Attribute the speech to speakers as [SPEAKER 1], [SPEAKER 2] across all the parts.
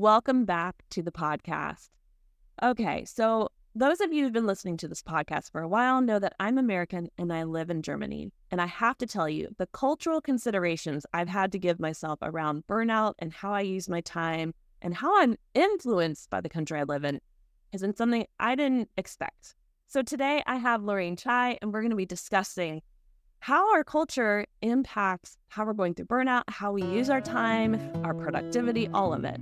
[SPEAKER 1] welcome back to the podcast. Okay, so those of you who've been listening to this podcast for a while know that I'm American and I live in Germany. And I have to tell you, the cultural considerations I've had to give myself around burnout and how I use my time and how I'm influenced by the country I live in isn't something I didn't expect. So today I have Lorraine Chai, and we're going to be discussing how our culture impacts how we're going through burnout, how we use our time, our productivity, all of it.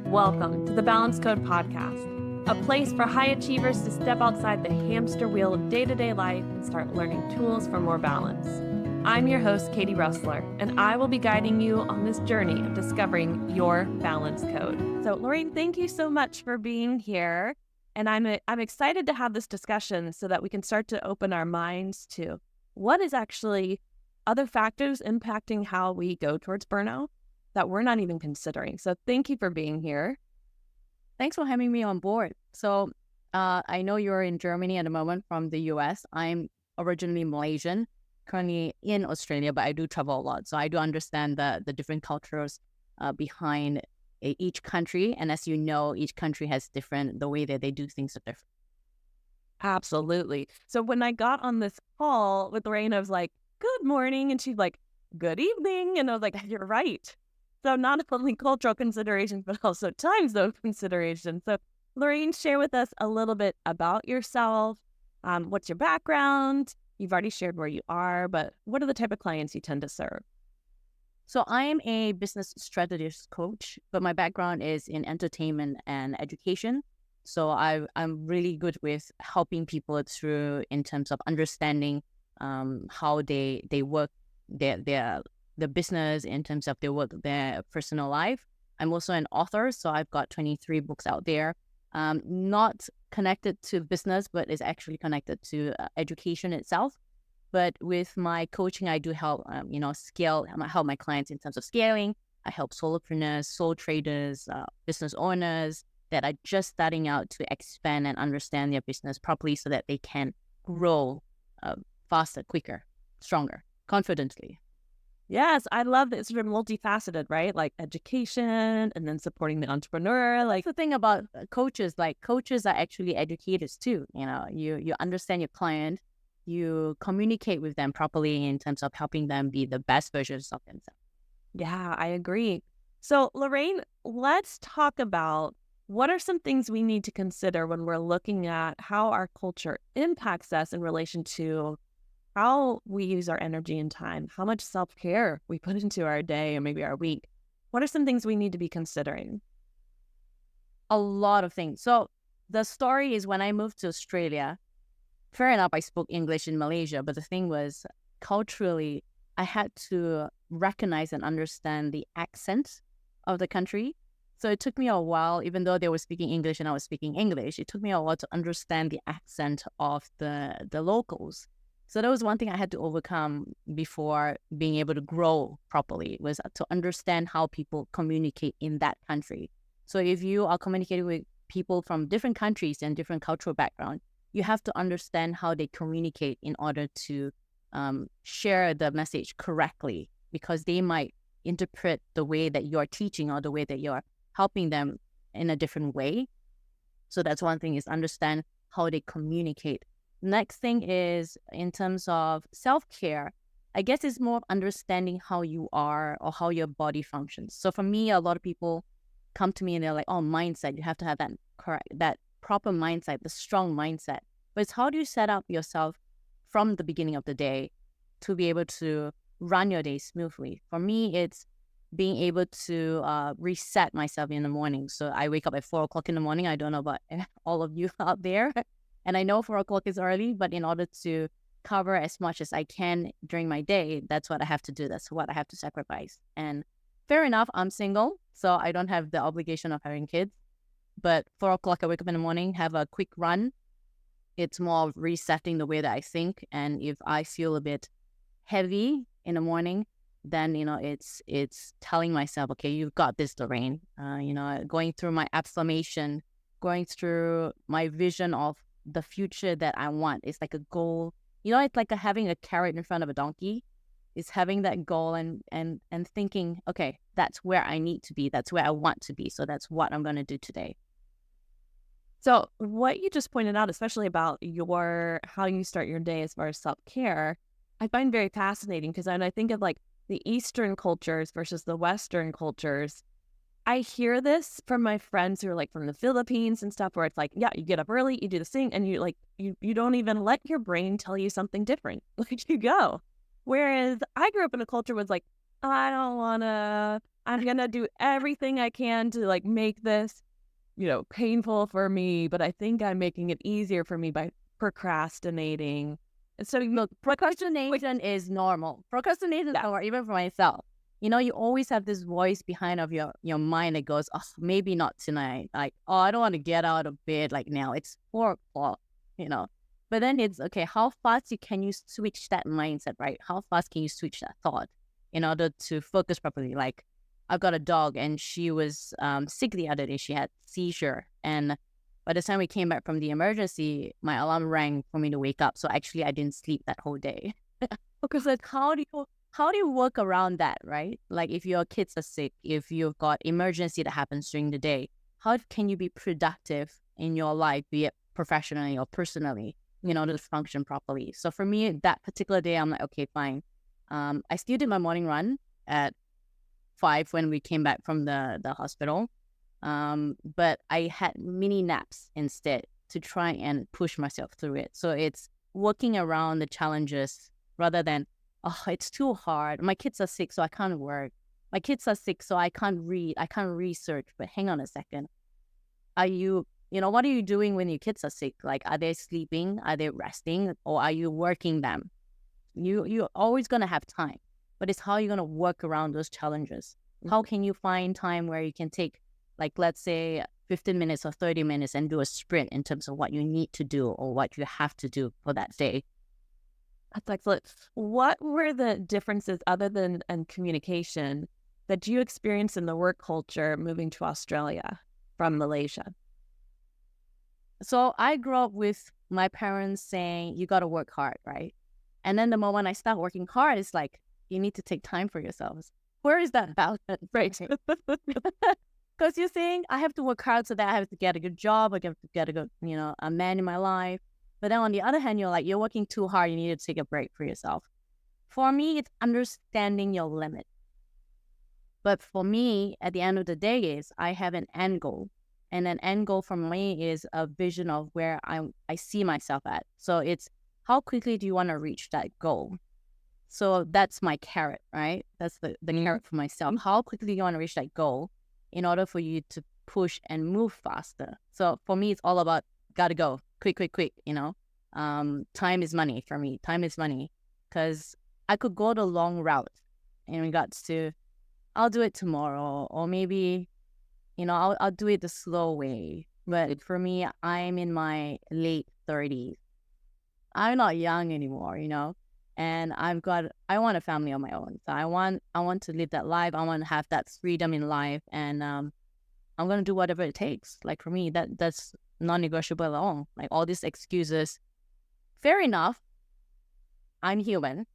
[SPEAKER 1] Welcome to the Balance Code Podcast, a place for high achievers to step outside the hamster wheel of day-to-day life and start learning tools for more balance. I'm your host, Katie Russler, and I will be guiding you on this journey of discovering your balance code. So, Lorraine, thank you so much for being here. And I'm excited to have this discussion so that we can start to open our minds to what is actually other factors impacting how we go towards burnout that we're not even considering. So thank you for being here.
[SPEAKER 2] Thanks for having me on board. So I know you're in Germany at the moment from the US. I'm originally Malaysian, currently in Australia, but I do travel a lot. So I do understand the different cultures behind each country. And as you know, each country has the way that they do things are different.
[SPEAKER 1] Absolutely. So when I got on this call with Lorraine, I was like, good morning. And she's like, good evening. And I was like, you're right. So not only cultural considerations, but also time zone considerations. So Lorraine, share with us a little bit about yourself. What's your background? You've already shared where you are, but what are the type of clients you tend to serve?
[SPEAKER 2] So I am a business strategist coach, but my background is in entertainment and education. So I'm really good with helping people through in terms of understanding how they work the business, in terms of their work, their personal life. I'm also an author, so I've got 23 books out there, not connected to business, but is actually connected to education itself. But with my coaching, I do help, scale. I help my clients in terms of scaling. I help solopreneurs, sole traders, business owners that are just starting out to expand and understand their business properly so that they can grow faster, quicker, stronger, confidently.
[SPEAKER 1] Yes, I love that it's sort of multifaceted, right? Like education and then supporting the entrepreneur. Like
[SPEAKER 2] the thing about coaches, like coaches are actually educators too. You understand your client, you communicate with them properly in terms of helping them be the best versions of themselves.
[SPEAKER 1] Yeah, I agree. So Lorraine, let's talk about what are some things we need to consider when we're looking at how our culture impacts us in relation to how we use our energy and time, how much self-care we put into our day or maybe our week. What are some things we need to be considering?
[SPEAKER 2] A lot of things. So the story is when I moved to Australia, fair enough, I spoke English in Malaysia, but the thing was culturally, I had to recognize and understand the accent of the country. So it took me a while, even though they were speaking English and I was speaking English, it took me a while to understand the accent of the locals. So that was one thing I had to overcome before being able to grow properly, was to understand how people communicate in that country. So if you are communicating with people from different countries and different cultural background, you have to understand how they communicate in order to share the message correctly, because they might interpret the way that you're teaching or the way that you're helping them in a different way. So that's one thing, is understand how they communicate. Next thing is in terms of self-care, I guess it's more understanding how you are or how your body functions. So for me, a lot of people come to me and they're like, oh, mindset, you have to have that proper mindset, the strong mindset. But it's how do you set up yourself from the beginning of the day to be able to run your day smoothly? For me, it's being able to reset myself in the morning. So I wake up at 4 o'clock in the morning. I don't know about all of you out there. And I know 4 o'clock is early, but in order to cover as much as I can during my day, that's what I have to do. That's what I have to sacrifice. And fair enough, I'm single, so I don't have the obligation of having kids. But 4 o'clock, I wake up in the morning, have a quick run. It's more of resetting the way that I think. And if I feel a bit heavy in the morning, then, it's telling myself, okay, you've got this, Lorraine. Going through my affirmation, going through my vision of the future that I want. It's like a goal. It's like having a carrot in front of a donkey. It's having that goal and thinking, okay, that's where I need to be. That's where I want to be. So that's what I'm going to do today.
[SPEAKER 1] So what you just pointed out, especially about how you start your day as far as self-care, I find very fascinating because when I think of like the Eastern cultures versus the Western cultures, I hear this from my friends who are like from the Philippines and stuff, where it's like, yeah, you get up early, you do this thing, and you don't even let your brain tell you something different. Like you go. Whereas I grew up in a culture was like, I don't wanna, I'm gonna do everything I can to like make this, painful for me, but I think I'm making it easier for me by procrastinating. And so
[SPEAKER 2] Look, procrastination is normal. Procrastination is normal, even for myself. You always have this voice behind of your mind that goes, oh, maybe not tonight. Like, oh, I don't want to get out of bed like now. It's 4 o'clock, But then it's, okay, how fast can you switch that mindset, right? How fast can you switch that thought in order to focus properly? Like, I've got a dog and she was sick the other day. She had seizure. And by the time we came back from the emergency, my alarm rang for me to wake up. So actually, I didn't sleep that whole day. Because like, how do you work around that, right? Like if your kids are sick, if you've got emergency that happens during the day, how can you be productive in your life, be it professionally or personally, to function properly? So for me, that particular day, I'm like, okay, fine. I still did my morning run at 5 when we came back from the hospital. But I had mini naps instead to try and push myself through it. So it's working around the challenges rather than, oh, it's too hard. My kids are sick, so I can't work. My kids are sick, so I can't read. I can't research. But hang on a second. What are you doing when your kids are sick? Like, are they sleeping? Are they resting? Or are you working them? You're always going to have time. But it's how you're going to work around those challenges. How can you find time where you can take, like, let's say 15 minutes or 30 minutes and do a sprint in terms of what you need to do or what you have to do for that day?
[SPEAKER 1] That's excellent. What were the differences other than communication that you experienced in the work culture moving to Australia from Malaysia?
[SPEAKER 2] So I grew up with my parents saying, you got to work hard, right? And then the moment I start working hard, it's like, you need to take time for yourselves. Where is that balance?
[SPEAKER 1] Right.
[SPEAKER 2] Because you're saying, I have to work hard so that I have to get a good job, I have to get a good, a man in my life. But then on the other hand, you're like, you're working too hard. You need to take a break for yourself. For me, it's understanding your limit. But for me, at the end of the day is I have an end goal. And an end goal for me is a vision of where I see myself at. So it's how quickly do you want to reach that goal? So that's my carrot, right? That's the carrot for myself. How quickly do you want to reach that goal in order for you to push and move faster? So for me, it's all about gotta go. Quick, time is money for me. Time is money. Because I could go the long route in regards to, I'll do it tomorrow, or maybe, I'll do it the slow way. But for me, I'm in my late 30s. I'm not young anymore, and I want a family of my own. So I want to live that life. I want to have that freedom in life, and I'm going to do whatever it takes. Like for me, that's non-negotiable at all. Like all these excuses, fair enough. I'm human.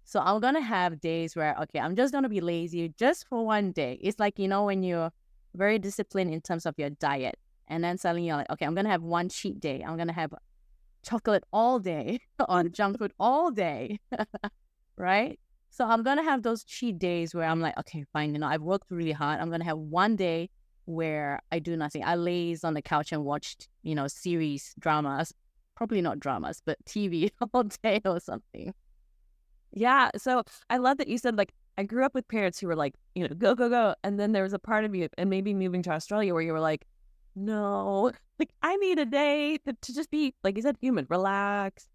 [SPEAKER 2] So I'm going to have days where, okay, I'm just going to be lazy just for one day. It's like, when you're very disciplined in terms of your diet, and then suddenly you're like, okay, I'm going to have one cheat day. I'm going to have chocolate all day on junk food all day, right? So I'm going to have those cheat days where I'm like, okay, fine, I've worked really hard. I'm going to have one day where I do nothing. I laze on the couch and watched, series, dramas, probably not dramas, but TV all day or something.
[SPEAKER 1] Yeah. So I love that you said, like, I grew up with parents who were like, go, go, go. And then there was a part of you, and maybe moving to Australia, where you were like, no, like I need a day to just be, like you said, human, relax,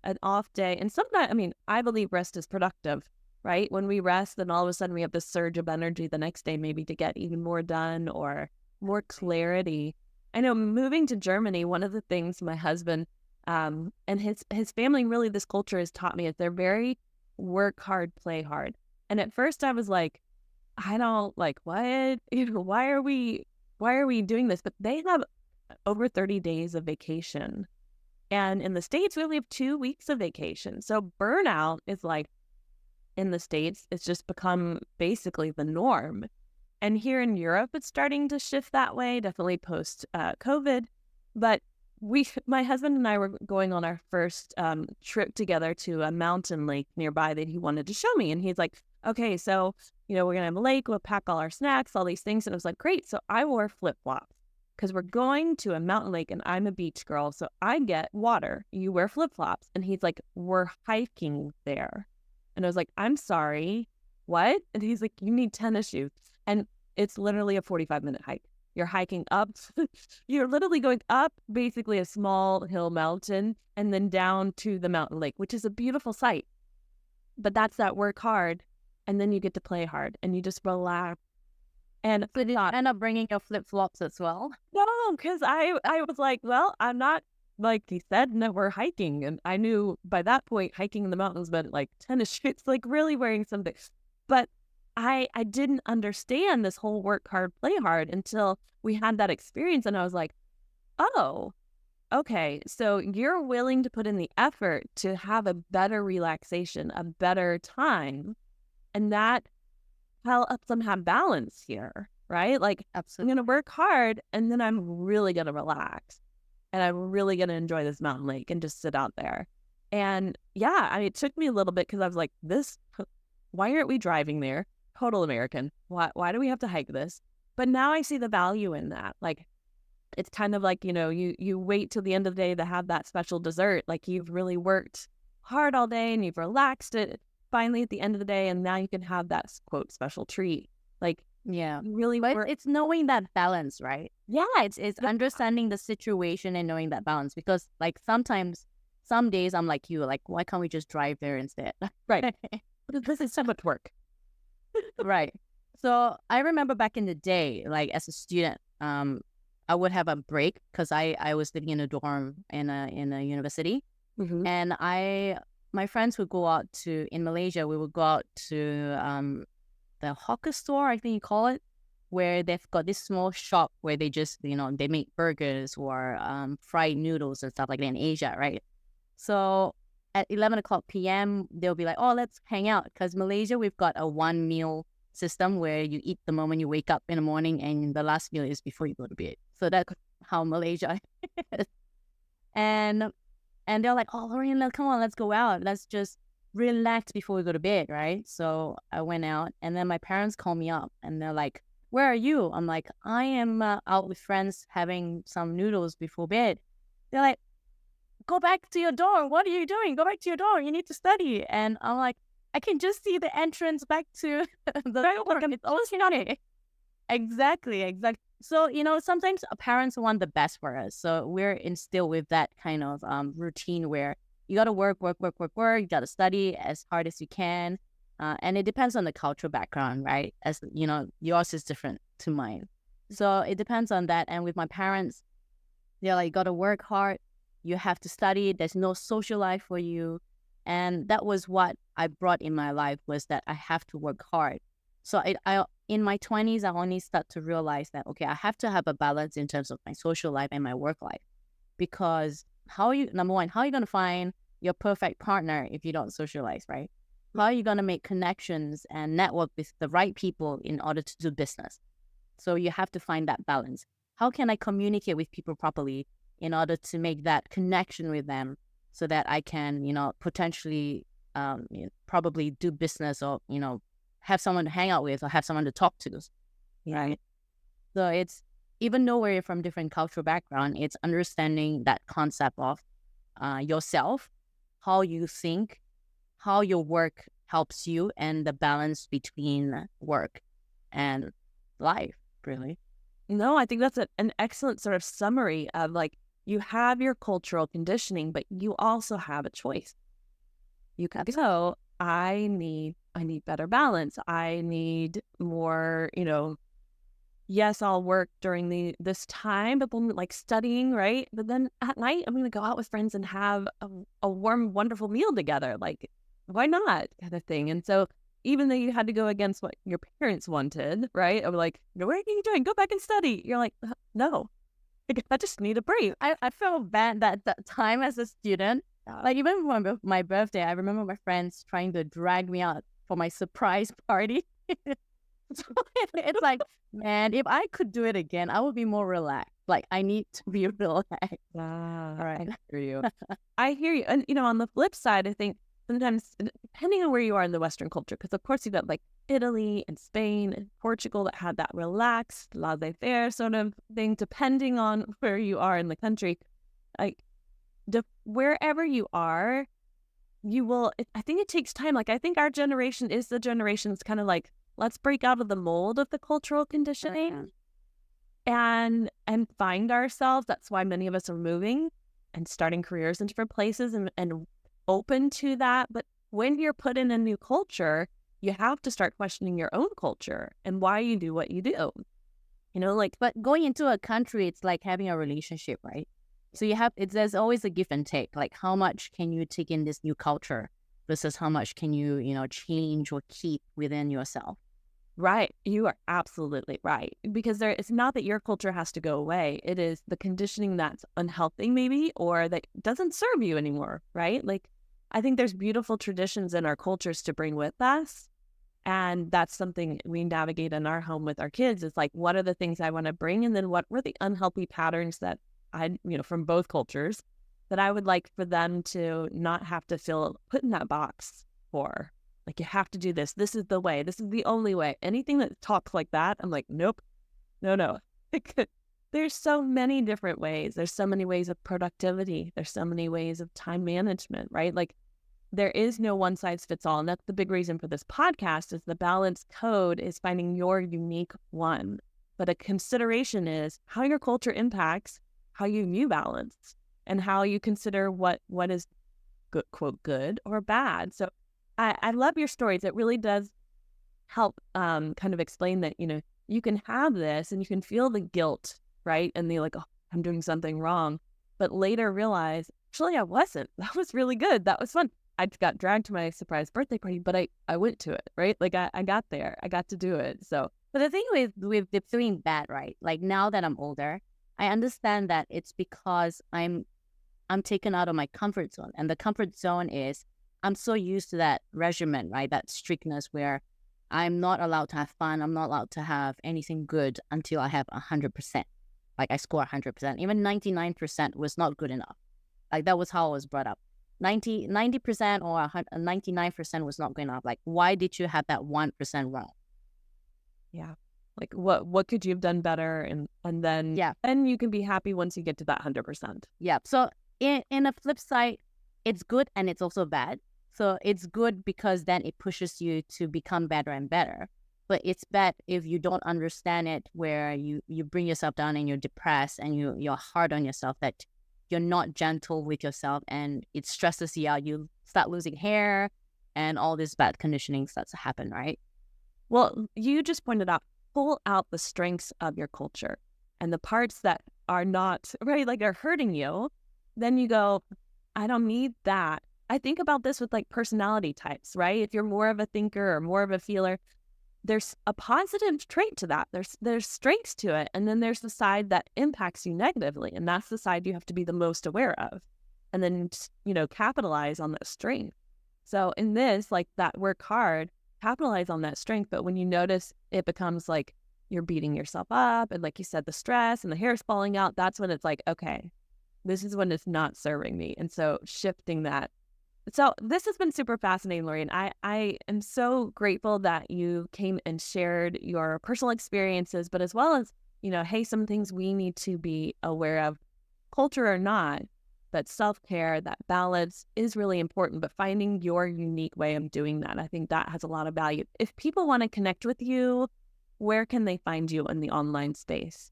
[SPEAKER 1] an off day. And sometimes, I believe rest is productive, right? When we rest, then all of a sudden we have this surge of energy the next day, maybe to get even more done or more clarity. I know moving to Germany, one of the things my husband and his family, really this culture has taught me is they're very work hard, play hard. And at first I was like, I don't like what, why are we doing this? But they have over 30 days of vacation. And in the States, we only have 2 weeks of vacation. So burnout is like in the States, it's just become basically the norm. And here in Europe, it's starting to shift that way, definitely post COVID. But my husband and I were going on our first trip together to a mountain lake nearby that he wanted to show me. And he's like, okay, so, we're going to have a lake, we'll pack all our snacks, all these things. And I was like, great. So I wore flip-flops because we're going to a mountain lake and I'm a beach girl. So I get water. You wear flip-flops. And he's like, we're hiking there. And I was like, I'm sorry, what? And he's like, you need tennis shoes. And it's literally a 45-minute hike. You're hiking up. You're literally going up basically a small hill mountain and then down to the mountain lake, which is a beautiful sight. But that's that work hard. And then you get to play hard and you just relax. And
[SPEAKER 2] So did you end up bringing your flip-flops as well?
[SPEAKER 1] no, because I was like, well, I'm not, like he said, no, we're hiking. And I knew by that point, hiking in the mountains meant like tennis shoes, like really wearing something. But I didn't understand this whole work hard, play hard until we had that experience. And I was like, oh, okay. So you're willing to put in the effort to have a better relaxation, a better time. And that helps them have balance here, right? Like I'm
[SPEAKER 2] Absolutely.
[SPEAKER 1] going to work hard and then I'm really going to relax and I'm really going to enjoy this mountain lake and just sit out there. And yeah, I mean, it took me a little bit because I was like, why aren't we driving there? Total American. Why do we have to hike this? But now I see the value in that. Like, it's kind of like, you wait till the end of the day to have that special dessert. Like you've really worked hard all day and you've relaxed it finally at the end of the day. And now you can have that quote special treat. Like,
[SPEAKER 2] Yeah.
[SPEAKER 1] you really
[SPEAKER 2] But
[SPEAKER 1] work.
[SPEAKER 2] it's knowing that balance, right?
[SPEAKER 1] Yeah.
[SPEAKER 2] It's understanding the situation and knowing that balance. Because like sometimes, some days I'm like you, like, why can't we just drive there instead?
[SPEAKER 1] Right. This is so much work.
[SPEAKER 2] Right. So I remember back in the day, like as a student, I would have a break because I was living in a dorm in a university,
[SPEAKER 1] Mm-hmm.
[SPEAKER 2] and my friends would go out to in Malaysia. We would go out to the hawker store, I think you call it, where they've got this small shop where they just they make burgers or fried noodles and stuff like that in Asia, right? So at 11 o'clock p.m., they'll be like, oh, let's hang out. Because Malaysia, we've got a one meal system where you eat the moment you wake up in the morning and the last meal is before you go to bed. So that's how Malaysia is. And they're like, oh, Lorraine, come on, let's go out. Let's just relax before we go to bed, right? So I went out and then my parents call me up and they're like, where are you? I'm like, I am out with friends having some noodles before bed. They're like, go back to your dorm. What are you doing? Go back to your dorm. You need to study. And I'm like, I can just see the entrance back to the dorm. It's always not it. Exactly. So, sometimes parents want the best for us. So we're instilled with that kind of routine where you got to work. You got to study as hard as you can. And it depends on the cultural background, right? As yours is different to mine. So it depends on that. And with my parents, they're like, you got to work hard. You have to study. There's no social life for you. And that was what I brought in my life, was that I have to work hard. So I in my 20s, I only start to realize that, okay, I have to have a balance in terms of my social life and my work life. Because number one, how are you going to find your perfect partner if you don't socialize, right? How are you going to make connections and network with the right people in order to do business? So you have to find that balance. How can I communicate with people properly in order to make that connection with them so that I can, potentially probably do business or, have someone to hang out with or have someone to talk to, right? So it's, even though we're from different cultural background, it's understanding that concept of yourself, how you think, how your work helps you, and the balance between work and life, really.
[SPEAKER 1] No, I think that's an excellent sort of summary of like, you have your cultural conditioning, but you also have a choice. You can go, I need better balance. I need more, yes, I'll work during this time, but then like studying, right? But then at night, I'm going to go out with friends and have a warm, wonderful meal together. Like, why not? Kind of thing. And so even though you had to go against what your parents wanted, right? I'm like, what are you doing? Go back and study. You're like, no, I just need a break.
[SPEAKER 2] I felt bad that time as a student. Like even for my birthday, I remember my friends trying to drag me out for my surprise party. So it's like, man, if I could do it again, I would be more relaxed. Like, I need to be relaxed.
[SPEAKER 1] Ah,
[SPEAKER 2] All right.
[SPEAKER 1] I hear you. I hear you. And, on the flip side, I think sometimes, depending on where you are in the Western culture, because of course you've got like Italy and Spain and Portugal that had that relaxed, laissez-faire sort of thing, depending on where you are in the country. Like, wherever you are, you will, I think it takes time. Like, I think our generation is the generation that's kind of like, let's break out of the mold of the cultural conditioning and find ourselves. That's why many of us are moving and starting careers in different places and open to that. But when you're put in a new culture, you have to start questioning your own culture and why you do what you do.
[SPEAKER 2] But going into a country, it's like having a relationship, right? So there's always a give and take. Like, how much can you take in this new culture versus how much can you, change or keep within yourself?
[SPEAKER 1] Right. You are absolutely right. Because it's not that your culture has to go away. It is the conditioning that's unhealthy maybe, or that doesn't serve you anymore, right? Like, I think there's beautiful traditions in our cultures to bring with us. And that's something we navigate in our home with our kids. It's like, what are the things I want to bring? And then what were the unhealthy patterns that from both cultures that I would like for them to not have to feel put in that box for. Like, you have to do this. This is the way. This is the only way. Anything that talks like that, I'm like, nope, no. There's so many different ways. There's so many ways of productivity. There's so many ways of time management, right? Like, there is no one size fits all. And that's the big reason for this podcast is the balance code is finding your unique one. But a consideration is how your culture impacts how you view balance and how you consider what is good, quote, good or bad. So I love your stories. It really does help kind of explain that, you can have this and you can feel the guilt, right? And the like, oh, I'm doing something wrong. But later realize, actually, I wasn't. That was really good. That was fun. I got dragged to my surprise birthday party, but I went to it, right? Like, I got there. I got to do it. So,
[SPEAKER 2] but the thing with feeling bad, right? Like, now that I'm older, I understand that it's because I'm taken out of my comfort zone. And the comfort zone is I'm so used to that regimen, right? That strictness where I'm not allowed to have fun. I'm not allowed to have anything good until I have 100%. Like, I score 100%. Even 99% was not good enough. Like, that was how I was brought up. 90% or 99% was not good enough. Like, why did you have that 1% wrong?
[SPEAKER 1] Yeah. Like, what could you have done better? And then, then you can be happy once you get to that 100%.
[SPEAKER 2] Yeah. So in a flip side, it's good and it's also bad. So it's good because then it pushes you to become better and better. But it's bad if you don't understand it, where you bring yourself down and you're depressed and you're hard on yourself, that you're not gentle with yourself and it stresses you out. You start losing hair and all this bad conditioning starts to happen, right?
[SPEAKER 1] Well, you just pointed out, pull out the strengths of your culture and the parts that are not, right, like are hurting you. Then you go, I don't need that. I think about this with like personality types, right? If you're more of a thinker or more of a feeler, there's a positive trait to that. There's strengths to it. And then there's the side that impacts you negatively. And that's the side you have to be the most aware of. And then, capitalize on that strength. So in this, like that work hard, capitalize on that strength. But when you notice it becomes like you're beating yourself up and like you said, the stress and the hair's falling out, that's when it's like, okay, this is when it's not serving me. And so shifting that. So this has been super fascinating, Lorraine. I am so grateful that you came and shared your personal experiences, but as well as, hey, some things we need to be aware of, culture or not, but self-care, that balance is really important, but finding your unique way of doing that, I think that has a lot of value. If people want to connect with you, where can they find you in the online space?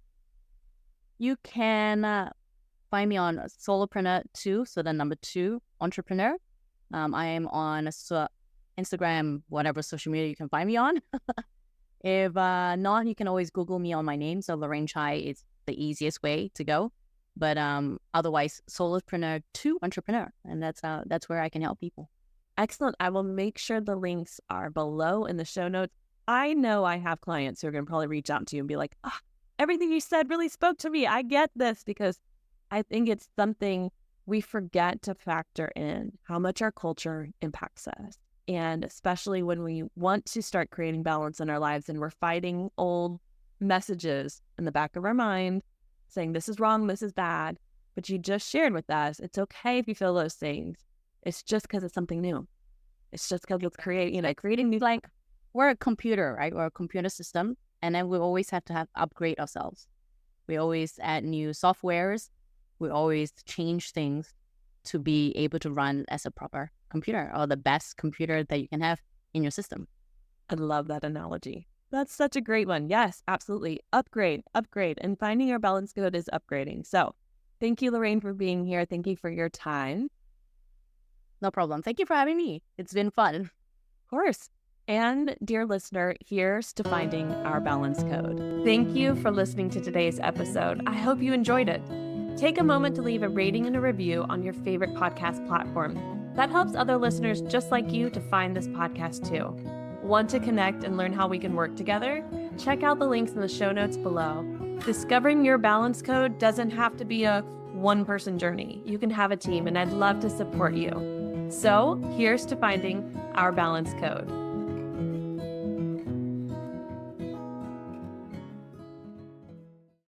[SPEAKER 2] You can find me on Solopreneur2, so the number 2, entrepreneur. I am on Instagram, whatever social media you can find me on. If not, you can always Google me on my name. So Lorraine Chai is the easiest way to go. But otherwise, Solopreneur2 entrepreneur. And that's where I can help people.
[SPEAKER 1] Excellent. I will make sure the links are below in the show notes. I know I have clients who are going to probably reach out to you and be like, everything you said really spoke to me. I get this, because I think it's something we forget to factor in, how much our culture impacts us. And especially when we want to start creating balance in our lives and we're fighting old messages in the back of our mind saying, this is wrong, this is bad. But you just shared with us, it's okay if you feel those things. It's just because it's something new. It's just because it's creating new.
[SPEAKER 2] Like we're a computer, right? We're a computer system. And then we always have to upgrade ourselves. We always add new softwares. We always change things to be able to run as a proper computer or the best computer that you can have in your system.
[SPEAKER 1] I love that analogy. That's such a great one. Yes, absolutely. Upgrade. And finding our balance code is upgrading. So thank you, Lorraine, for being here. Thank you for your time.
[SPEAKER 2] No problem. Thank you for having me. It's been fun.
[SPEAKER 1] Of course. And dear listener, here's to finding our balance code. Thank you for listening to today's episode. I hope you enjoyed it. Take a moment to leave a rating and a review on your favorite podcast platform. That helps other listeners just like you to find this podcast too. Want to connect and learn how we can work together? Check out the links in the show notes below. Discovering your balance code doesn't have to be a one-person journey. You can have a team, and I'd love to support you. So here's to finding our balance code.